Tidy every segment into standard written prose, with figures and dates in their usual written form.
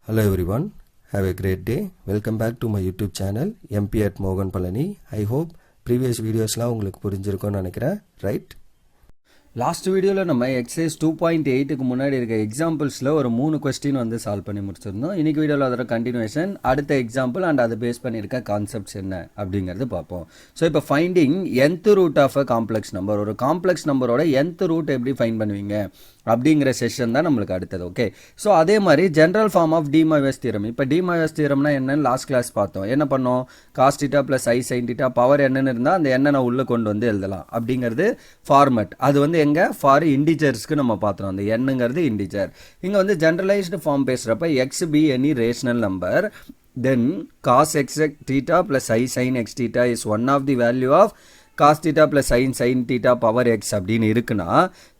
Hello everyone, have a great day. Welcome back to my YouTube channel MP at Mogan Palani. I hope previous videosலாம் உங்களுக்கு புரிஞ்சிருக்கும்னு நினைக்கிறேன், right? Last வீடியோவில் நம்ம exercise 2.8க்கு முன்னாடி இருக்க எக்ஸாம்பிள்ஸில் ஒரு 3 கொஸ்டின் வந்து சால்வ் பண்ணி முடிச்சிருந்தோம். இன்றைக்கி வீடியோவில் அதோட கண்டினியூஷன், அடுத்த எக்ஸாம்பிள் அண்ட் அதை பேஸ் பண்ணியிருக்க கான்செப்ட்ஸ் என்ன அப்படிங்கிறது பார்ப்போம். ஸோ இப்போ finding nth root of a complex number, ஒரு காம்ப்ளெக்ஸ் நம்பரோட nth ரூட் எப்படி ஃபைண்ட் பண்ணுவீங்க அப்படிங்கிற செஷன் தான் நம்மளுக்கு அடுத்தது. ஓகே, ஸோ அதே மாதிரி ஜென்ரல் ஃபார்ம் ஆஃப் டிமாயோஸ் தியரம். இப்போ டிமாயோஸ் தியரம்னா என்னன்னு லாஸ்ட் கிளாஸ் பார்த்தோம். என்ன பண்ணோம்? Cos theta plus i sine theta power என்னன்னு இருந்தால் அந்த எண்ணை உள்ளே கொண்டு வந்து எழுதலாம் அப்படிங்கிறது ஃபார்மட். அது வந்து எங்கே ஃபார் இண்டிஜர்ஸ்க்கு நம்ம பார்த்தோம். அந்த எண்ணுங்கிறது இண்டிஜர். இங்கே வந்து ஜென்ரலைஸ்டு ஃபார்ம் பேசுகிறப்ப x be any rational number, then cos x theta plus i sine x theta is one of the value of cos theta plus sine theta power x அப்படின்னு இருக்குன்னா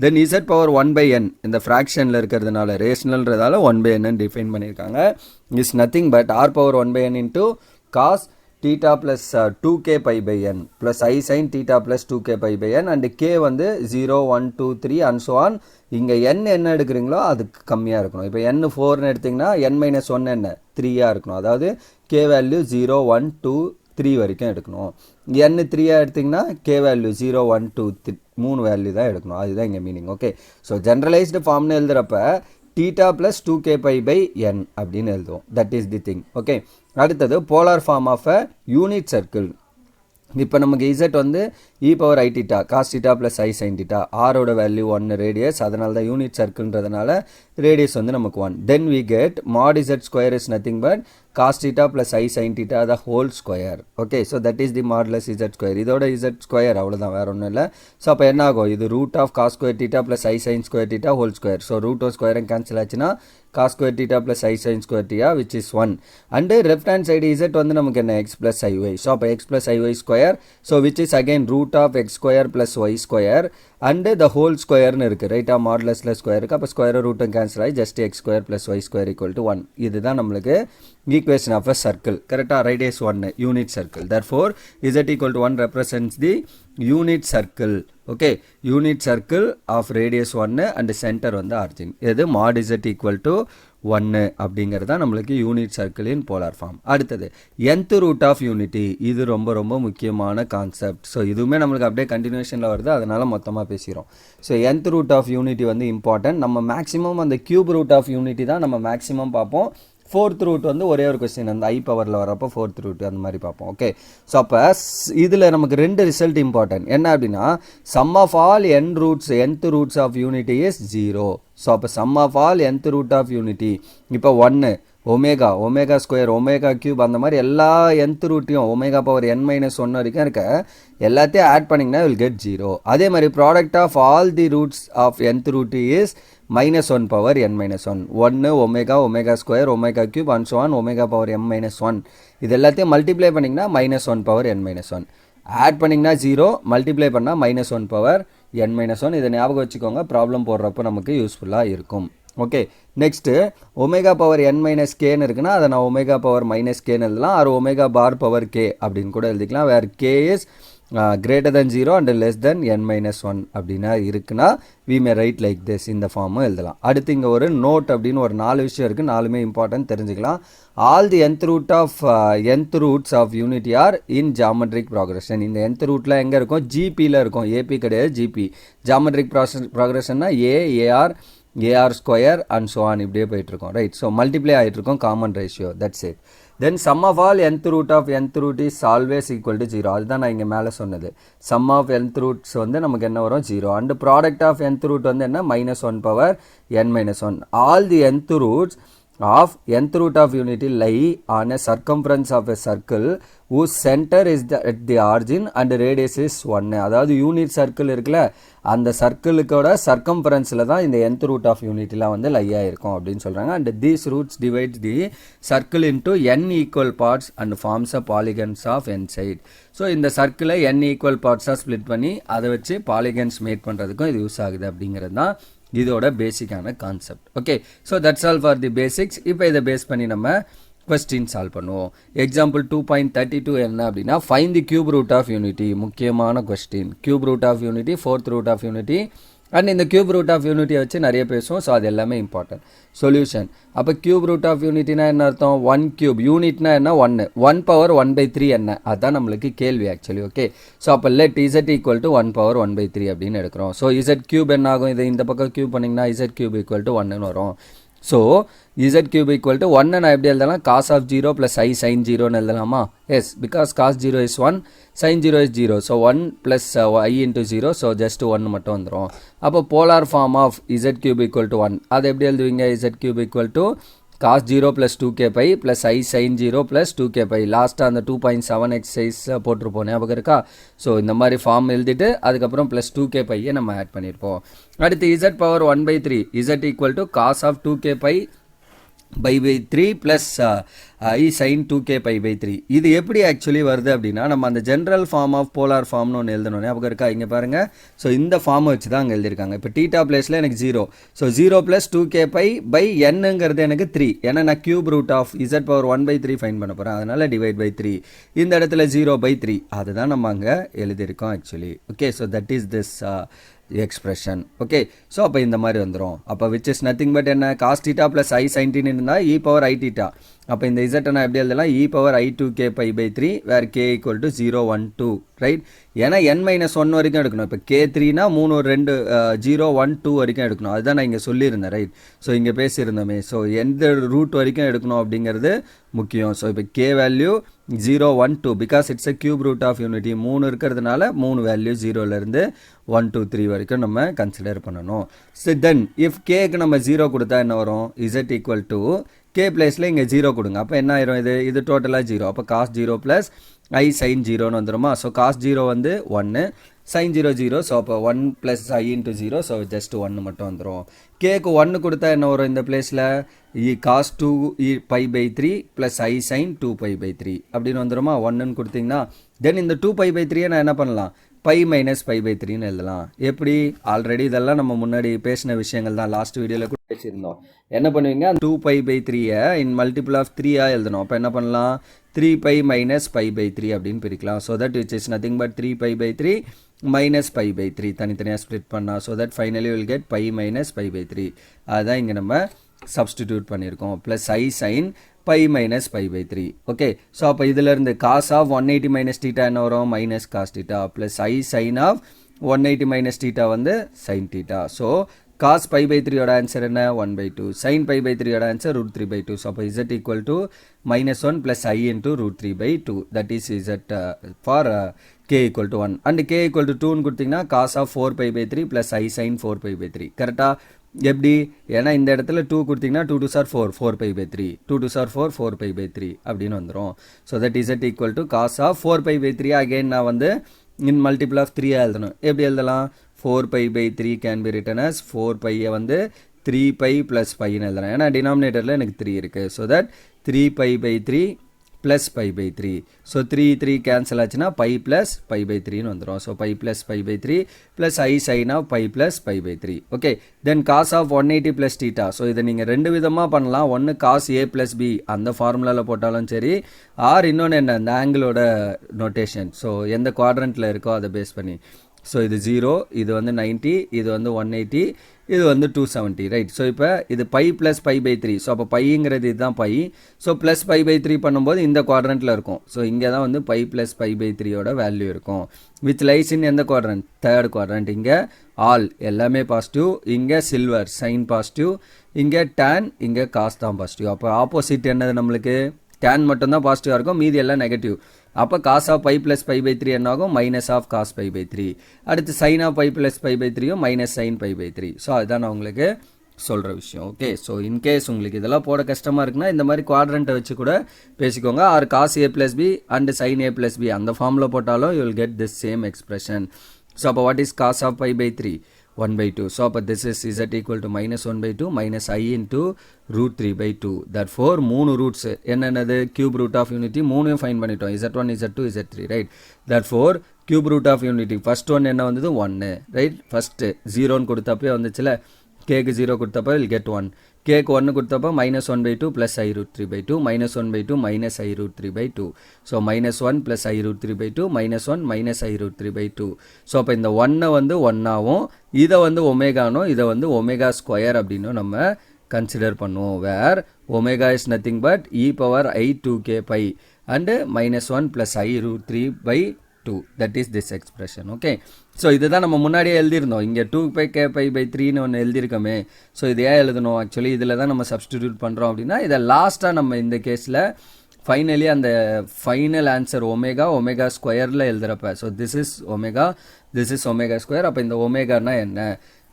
then z power 1/n இந்த ஃப்ராக்ஷனில் இருக்கிறதுனால ரேஷனல்ன்றதால 1/n define பண்ணியிருக்காங்க. Is nothing but r power 1/n into cos theta plus 2k π/n plus i sine theta plus 2k π/n and k வந்து 0 1 2 3 and so on. இங்கே n என்ன எடுக்கிறீங்களோ அதுக்கு கம்மியாக இருக்கணும். இப்போ n 4ன்னு எடுத்திங்கன்னா n-1 என்ன 3யாக இருக்கணும். அதாவது k வேல்யூ 0 1 2 3 வரைக்கும் எடுக்கணும். n 3யாக எடுத்திங்கன்னா k வேல்யூ 0 1 2 3 வேல்யூ தான் எடுக்கணும். அதுதான் இங்கே meaning. Okay, so generalised ஃபார்ம்னு எழுதுகிறப்ப theta plus 2k π/n அப்படின்னு எழுதுவோம். That is the thing. Okay, அடுத்தது polar form of a unit circle. இப்போ நமக்கு இசட் வந்து e power I theta cos theta plus i sine theta, ஆரோட வேல்யூ 1 ரேடியஸ், அதனால தான் unit சர்க்கிள்ன்றதுனால radius வந்து நமக்கு 1. Then we get Mat Z square is nothing but cos theta plus i sine theta the whole square. Okay, so that is the modulus z square. இதோட z square அவ்வளோதான், வேறு ஒன்றும் இல்லை. So அப்போ என்ன ஆகும்? இது root of cos square theta plus i sine square theta whole square. So root of ஸ்கொயரும் கேன்சல் ஆச்சுன்னா cos square theta plus i sine square theta which is 1. And left hand side z வந்து நமக்கு என்ன x plus i y. So அப்போ x plus i y square, so which is again root of x square plus y square and the whole ஸ்கொயர்னு இருக்குது. ரைட்டா? மாடுலஸில் square இருக்குது. அப்போ ஸ்கொயர் ரூட்டும் கேன்சல் ஆகி just x square plus y square equal to 1. இதுதான் நம்மளுக்கு ஈக்குவேஷன் ஆஃப் அ சர்க்கிள். கரெக்டாக? Radius 1 unit circle. therefore z equal to 1 represents the unit circle. Okay, unit circle of radius 1 and centre வந்து origin. இது mod z equal to 1 அப்படிங்கிறது தான் நம்மளுக்கு unit சர்க்கிளின் polar form. அடுத்தது nth root of unity. இது ரொம்ப ரொம்ப முக்கியமான கான்செப்ட். ஸோ இதுவுமே நம்மளுக்கு அப்படியே கண்டினியூஷனில் வருது, அதனால் மொத்தமாக பேசிக்கிறோம். So nth root of unity வந்து இம்பார்ட்டன்ட். நம்ம மேக்ஸிமம் அந்த கியூப் ரூட் ஆஃப் யூனிட்டி தான் நம்ம மேக்ஸிமம் பார்ப்போம். 4th ரூட் வந்து ஒரே ஒரு கொஸ்டின், அந்த ஐ பவரில் வரப்போ 4th ரூட் அந்த மாதிரி பார்ப்போம். ஓகே, ஸோ அப்போ இதில் நமக்கு 2 ரிசல்ட் இம்பார்ட்டன்ட். என்ன அப்படின்னா sum of all nth roots of unity is 0. So அப்போ sum of all nth root of unity இப்போ 1 ஒமேகா ஸ்கொயர் ஒமேகா கியூப் அந்த மாதிரி எல்லா nth ரூட்டையும் ஒமேகா பவர் n-1 வரைக்கும் இருக்க எல்லாத்தையும் ஆட் பண்ணிங்கன்னா வில் கெட் 0. அதே மாதிரி product of all the roots of nth root is -1 power n-1. 1 omega square omega cube and so on omega power m-1. இது எல்லாத்தையும் மல்டிப்ளை பண்ணிங்கன்னா -1 பவர் n-1. ஆட் பண்ணிங்கன்னா 0, மல்டிப்ளை பண்ணால் -1 பவர் n-1. இதை ஞாபகம் வச்சுக்கோங்க, ப்ராப்ளம் போடுறப்போ நமக்கு யூஸ்ஃபுல்லாக இருக்கும். ஓகே, நெக்ஸ்ட்டு ஒமேகா பவர் n-kன்னு இருக்குன்னா அதை நான் ஒமேகா பவர் -kன்னு எழுதலாம், or omega bar power k அப்படின்னு கூட எழுதிக்கலாம். Where k is greater than 0 and less than n-1 அப்படின்னா இருக்குன்னா we may write like this, இந்த ஃபார்மும் எழுதலாம். அடுத்து இங்கே ஒரு நோட் அப்படின்னு ஒரு 4 விஷயம் இருக்குது, 4மே இம்பார்ட்டன்ட் தெரிஞ்சுக்கலாம். All the nth roots of unity are in geometric progression. இந்த nth ரூட்டில் எங்கே இருக்கும்? ஜிபியில் இருக்கும், ஏபி கிடையாது, ஜிபி. ஜாமெட்ரிக் ப்ராக்ரஷன்னா a r square and so on இப்படியே போயிட்டுருக்கோம். ரைட்? ஸோ மல்டிப்ளை ஆகிட்டுருக்கோம், common ratio. That's it. Then sum of all nth root is always equal to 0. அதுதான் நான் இங்கே மேலே சொன்னது. சம் ஆஃப் nth ரூட்ஸ் வந்து நமக்கு என்ன வரும்? 0. And product of nth root வந்து என்ன? -1 power n-1. All the nth roots of nth root of unity lie on a circumference of a circle whose center is at the origin and radius is 1. அதாவது unit circle இருக்குல்ல, அந்த சர்க்கிளுக்கோட சர்க்கம்ஃபரன்ஸில் தான் இந்த nth root of unityலாம் வந்து லை ஆகிருக்கும் அப்படின்னு சொல்கிறாங்க. And these roots divides the circle into n equal parts and forms a polygons of n side. So இந்த சர்க்கிளை n equal parts-ஆக ஸ்ப்ளிட் பண்ணி அதை வச்சு பாலிகன்ஸ் மேட் பண்ணுறதுக்கும் இது யூஸ் ஆகுது அப்படிங்கிறது தான் இதோட பேசிக்கான concept. Okay, so that's all for the basics. இப்போ இதை பேஸ் பண்ணி நம்ம கொஸ்டின் சால்வ் பண்ணுவோம். எக்ஸாம்பிள் 2.32 என்ன அப்படின்னா find the cube root of unity. முக்கியமான question. Cube root of unity, 4th root of unity, and இந்த கியூப் ரூட் ஆஃப் யூனிட்டியை வச்சு நிறைய பேசுவோம். ஸோ அது எல்லாமே இம்பார்ட்டன்ட். சொல்யூஷன், அப்போ கியூப் ரூட் ஆஃப் யூனிட்டினா என்ன அர்த்தம்? 1 கியூப், யூனிட்னா என்ன? 1, 1 பவர் 1/3 என்ன? அதுதான் நம்மளுக்கு கேள்வி ஆக்சுவலி. ஓகே, ஸோ அப்போ let z equal to 1 power 1/3 அப்படின்னு எடுக்கிறோம். ஸோ z கியூப் என்ன ஆகும்? இது இந்த பக்கம் கியூப் பண்ணிங்கன்னா z கியூப் ஈக்குவல் டு 1ன்னு வரும். So z cube equal to 1 நான் எப்படி எழுதலாம்? cos of 0 plus I sin 0ன்னு எழுதலாமா? Yes, because cos 0 is 1, sin 0 is 0. So 1 plus I into 0, so just 1 மட்டும் வந்துடும். அப்போ polar form of z cube equal to 1 அது எப்படி எழுதுவீங்க? z cube equal to cos 0 plus 2k pi plus I sin 0 plus 2k pi. லாஸ்ட்டாக அந்த 2.7 exercise போட்டிருப்போம், ஞாபகம் இருக்கா? ஸோ இந்த மாதிரி ஃபார்ம் எழுதிட்டு அதுக்கப்புறம் ப்ளஸ் 2k பையை நம்ம ஆட் பண்ணியிருப்போம். அடுத்து z power 1/3 z equal to cos of 2k pi by 3 plus I sin 2k pi by 3. இது எப்படி ஆக்சுவலி வருது அப்படின்னா, நம்ம அந்த ஜென்ரல் ஃபார்ம் ஆஃப் போலார் ஃபார்ம்னு ஒன்று எழுதணும், ஞாபகம் இருக்கா? இங்கே பாருங்கள். ஸோ இந்த ஃபார்மை வச்சு தான் அங்கே எழுதியிருக்காங்க. இப்போ டீட்டா பிளேஸில் எனக்கு 0, so 0 plus 2k pi by என்னங்கிறது எனக்கு 3, ஏன்னா நான் cube root of z power 1/3 find பண்ண போகிறேன், அதனால் டிவைட் பை 3. இந்த இடத்துல 0/3 அதுதான் நம்ம அங்கே எழுதியிருக்கோம் actually. Okay, so that is this expression. Okay, so அப்போ இந்த மாதிரி வந்துடும். அப்போ விச் இஸ் நத்திங் பட் என்ன? Cos theta plus I sin t இருந்தால் e பவர் I தீட்டா. அப்போ இந்த z நான் எப்படி எழுதலாம்? e power I2k pi by 3 வேர் k ஈக்குவல் டு 0, 1, 2, ரைட்? ஏன்னா n-1 வரைக்கும் எடுக்கணும். இப்போ k3னா 3, 2, 0, 1, 2 வரைக்கும் எடுக்கணும். அதுதான் நான் இங்கே சொல்லியிருந்தேன், ரைட்? ஸோ இங்கே பேசியிருந்தோமே. ஸோ எந்த ரூட் வரைக்கும் எடுக்கணும் அப்படிங்கிறது முக்கியம். ஸோ இப்போ k value 0, 1, 2 because it's a cube root of unity. 3 இருக்கிறதுனால 3 வேல்யூ 0லேருந்து 1, 2, 3 வரைக்கும் நம்ம கன்சிடர் பண்ணணும். ஸோ தென் இஃப் கேக்கு நம்ம 0 கொடுத்தா என்ன வரும்? z ஈக்குவல் டு k பிளேஸில் இங்கே 0 கொடுங்க. அப்போ என்ன ஆயிரும்? இது டோட்டலாக 0. அப்போ cos 0 ப்ளஸ் I sin 0ன்னு வந்துடுமா? ஸோ cos 0 வந்து 1, sin 0 0, ஸோ அப்போ 1 plus I into 0, so just 1 மட்டும் வந்துடும். கேக்கு 1 கொடுத்தா என்ன வரும் இந்த பிளேஸில்? cos 2 pi by 3 plus I sin 2 pi by 3 அப்படின்னு வந்துடுமா? 1ன்னு கொடுத்தீங்கன்னா தென் இந்த 2 pi by 3 நான் என்ன பண்ணலாம்? pi மைனஸ் pi by 3ன்னு எழுதலாம். எப்படி? ஆல்ரெடி இதெல்லாம் நம்ம முன்னாடி பேசின விஷயங்கள் தான், லாஸ்ட் வீடியோவில் கூட பேசியிருந்தோம். என்ன பண்ணுவீங்க? 2 pi by 3 in multiple of 3 எழுதணும். அப்போ என்ன பண்ணலாம்? 3 pi மைனஸ் pi by 3 அப்படின்னு பிரிக்கலாம். So that which is nothing but 3 pi by 3 minus pi by 3 தனித்தனியாக ஸ்ப்ளிட் பண்ணலாம். So that finally will get pi minus pi by 3. அதுதான் இங்கே நம்ம சப்ஸ்டிடியூட் பண்ணியிருக்கோம். Plus I sin pi minus pi by 3. Okay, so அப்போ இதிலேருந்து cos of 180 minus theta என்ன வரும்? Minus cos theta plus I sin of 180 minus theta வந்து sin theta. So cos pi by 3 ஓட ஆன்சர் என்ன? 1/2. sin pi by 3 ஓட answer √3/2. So அப்போ z equal to -1 plus I into √3/2. That is z for k equal to 1 and k equal to 2ன்னு கொடுத்தீங்கன்னா cos of 4 pi by 3 plus I sin 4 pi by 3. கரெக்டாக? எப்படி? ஏன்னா இந்த இடத்துல 2 கொடுத்தீங்கன்னா 2 2s are 4, 4 pi by 3, 2 2s are 4, 4 pi by 3 அப்படின்னு வந்துடும். So that is z equal to cos of 4 pi by 3 again நான் வந்து இன் மல்டிபிள் ஆஃப் 3 எழுதணும். எப்படி எழுதலாம்? 4 pi by 3 can be written as 4 pi வந்து 3 pi plus pi ன்னு எழுதலாம். ஏன்னா டினாமினேட்டரில் எனக்கு 3 இருக்குது. So that 3 pi by 3 plus pi by 3. So 3 3 cancel ஆச்சுன்னா pi plus pi by 3ன்னு வந்துடும். So pi plus pi by 3 plus I sin of pi plus pi by 3. Okay, then cos of 180 plus theta. So இதை நீங்கள் ரெண்டு விதமாக பண்ணலாம். ஒன்று cos a plus b அந்த ஃபார்முலாவில் போட்டாலும் சரி, ஆர் இன்னொன்று என்ன இந்த ஆங்கிளோட நோட்டேஷன். ஸோ எந்த குவாட்ரண்ட்டில் இருக்கோ அதை பேஸ் பண்ணி. ஸோ இது 0, இது வந்து 90, இது வந்து 180, இது வந்து 270, ரைட்? ஸோ இப்போ இது pi plus pi by 3. So அப்போ பைங்கிறது இதுதான் pi. So plus pi by 3 பண்ணும்போது இந்த குவாட்ரண்ட்டில் இருக்கும். ஸோ இங்கே தான் வந்து pi ப்ளஸ் pi by 3யோட வேல்யூ இருக்கும். விச் லைஸ் இன் எந்த குவாட்ரண்ட்? Third quadrant. இங்கே ஆல் எல்லாமே பாசிட்டிவ், இங்கே சில்வர் சைன் பாசிட்டிவ், இங்கே tan, இங்கே காஸ் தான் பாசிட்டிவ். அப்போ ஆப்போசிட் என்னது நம்மளுக்கு? tan மட்டும்தான் பாசிட்டிவாக இருக்கும், மீதி எல்லாம் நெகட்டிவ். அப்போ cos of pi plus pi by 3 என்ன ஆகும்? Minus of cos pi by 3. அடுத்து sine of pi plus pi by 3யும் minus sine pi by 3. So அதுதான் நான் உங்களுக்கு சொல்கிற விஷயம். ஓகே, ஸோ இன்கேஸ் உங்களுக்கு இதெல்லாம் போட கஷ்டமாக இருக்குன்னா இந்த மாதிரி குவாட்ரண்ட்டை வச்சு கூட பேசிக்கோங்க. Or cos a plus b and sine a plus b அந்த ஃபார்மில் போட்டாலும் you will get this same expression. So அப்போ what is cos of pi by 3? 1/2. So, but this is z equal to minus 1/2 minus I into √3/2. Therefore, 3 roots. என்னது? cube root of unity 3 find பண்ணிட்டோம். z1, z2, z3, right? Therefore, cube root of unity first one என்ன வந்தது? 1, right? First 0 கொடுத்தப்பே வந்துச்சுல, k க்கு 0 கொடுத்தப்ப will get 1. Cake 1 கொடுத்தப்போ -1/2 + i√3/2 -1/2 minus i√3/2. So -1 + i√3/2 -1 - i√3/2. So அப்போ இந்த 1 வந்து 1 ஆகும், இதை வந்து ஒமேகானோ இதை வந்து ஒமேகா ஸ்கொயர் அப்படின்னு நம்ம கன்சிடர் பண்ணுவோம். Where omega is nothing but e⁻i²k and -1 + i√3/2. that is this expression. Okay, so இதுதான் நம்ம முன்னாடியே எழுதியிருந்தோம். இங்கே 2πk⁻3ன்னு ஒன்று எழுதியிருக்கோமே. ஸோ இது ஏன் எழுதணும்? ஆக்சுவலி இதில் தான் நம்ம சப்ஸ்டிடியூட் பண்ணுறோம் அப்படின்னா இதை லாஸ்ட்டாக நம்ம இந்த கேஸில் ஃபைனலி அந்த ஃபைனல் ஆன்சர் ஒமேகா ஸ்கொயரில் எழுதுகிறப்ப, so this is omega square. அப்போ இந்த ஒமேகானா என்ன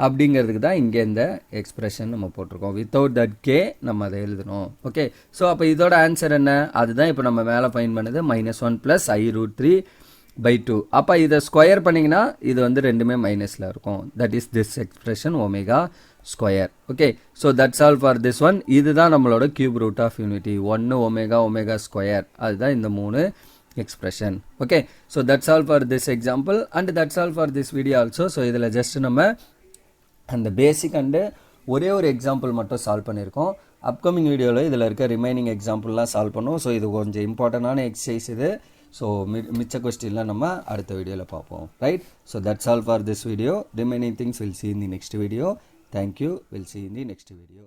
அப்படிங்கிறதுக்கு தான் இங்கே இந்த எக்ஸ்பிரஷன் நம்ம போட்டிருக்கோம். வித்தவுட் தட் கே நம்ம அதை எழுதணும். ஓகே, ஸோ அப்போ இதோட ஆன்சர் என்ன? அதுதான் இப்போ நம்ம மேலே ஃபைன் பண்ணது -1 + i√3/2. அப்போ இதை ஸ்கொயர் பண்ணிங்கன்னா இது வந்து ரெண்டுமே மைனஸில் இருக்கும். That is this expression omega square. Okay, so that's all for this one. இதுதான் நம்மளோட cube root of unity. 1 omega square, அதுதான் இந்த 3 expression. Okay, so that's all for this example and that's all for this video also. So இதில் just நம்ம அந்த பேசிக் and ஒரே ஒரு example மட்டும் சால்வ் பண்ணியிருக்கோம். அப்கமிங் வீடியோவில் இதில் இருக்க ரிமைனிங் எக்ஸாம்பிள்லாம் சால்வ் பண்ணுவோம். ஸோ இது கொஞ்சம் இம்பார்ட்டண்டான எக்ஸசைஸ் இது. ஸோ மிச்ச கொஸ்டின்லாம் நம்ம அடுத்த வீடியோவில் பார்ப்போம். Right, so that's all for this video. Remaining things will see in the next video. Thank you. We'll see in the next video.